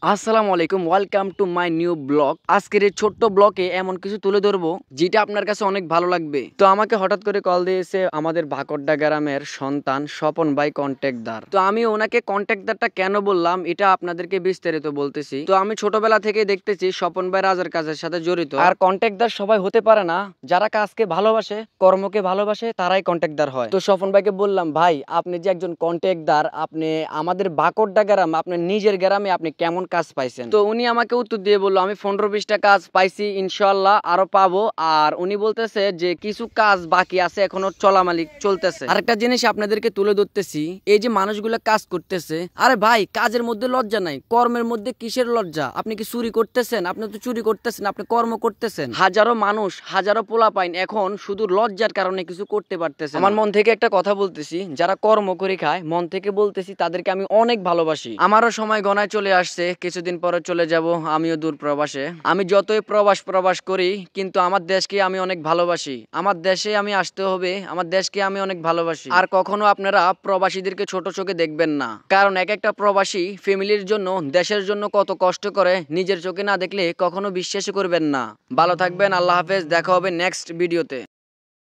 আসসালামু আলাইকুম, welcome to my new blog. আজকের এই ছোট্ট ব্লগে এমন কিছু তুলে ধরবো যেটা আপনার কাছে অনেক ভালো লাগবে। তো আমাকে হঠাৎ করে কল দিয়েছে আমাদের ভাকড্ডা গ্রামের সন্তান স্বপন ভাই কন্ট্রাক্টদার। তো আমি ওনাকে কন্ট্রাক্টদারটা কেন বললাম এটা আপনাদেরকে বিস্তারিত বলতেছি। তো আমি ছোটবেলা থেকে দেখতেছি স্বপন ভাই রাজের কাজের সাথে জড়িত। আর কন্ট্রাক্টদার সবাই হতে পারে না, যারা কাজকে ভালোবাসে, কর্মকে ভালোবাসে, তারাই কন্ট্রাক্টদার হয়। তো স্বপন ভাইকে বললাম, ভাই আপনি যে একজন কন্ট্রাক্টদার, আপনি আমাদের ভাকড্ডা গ্রাম, আপনার নিজের গ্রামে আপনি কেমন কাজ পাইছেন? তো উনি আমাকে উত্তর দিয়ে বললো, আমি 15-20টা কাজ পাইছি, ইনশাআল্লাহ আরো পাবো। আর উনি বলতেছে যে কিছু কাজ বাকি আছে, এখনো চলামালিক চলতেছে। আরেকটা জিনিস আপনাদেরকে তুলে ধরতেছি, এই যে মানুষগুলো কাজ করতেছে, আরে ভাই কাজের মধ্যে লজ্জা নাই, কর্মের মধ্যে কিসের লজ্জা? আপনি কি চুরি করতেছেন? আপনি তো চুরি করতেছেন, আপনি কর্ম করতেছেন। হাজারো মানুষ, হাজারো পোলাপাইন এখন শুধু লজ্জার কারণে কিছু করতে পারতেছে। আমার মন থেকে একটা কথা বলতেছি, যারা কর্ম করে খায়, মন থেকে বলতেছি তাদেরকে আমি অনেক ভালোবাসি। আমারও সময় গণায় চলে আসছে, কিছুদিন পরে চলে যাব আমিও দূর প্রবাসে। আমি যতই প্রবাস করি, কিন্তু আমার দেশকে আমি অনেক ভালোবাসি। আমার দেশে আমি আসতে হবে, আমার দেশকে আমি অনেক ভালোবাসি। আর কখনো আপনারা প্রবাসীদেরকে ছোট চোখে দেখবেন না, কারণ এক একটা প্রবাসী ফ্যামিলির জন্য, দেশের জন্য কত কষ্ট করে, নিজের চোখে না দেখলে কখনো বিশ্বাস করবেন না। ভালো থাকবেন, আল্লাহ হাফেজ, দেখা হবে নেক্সট ভিডিওতে।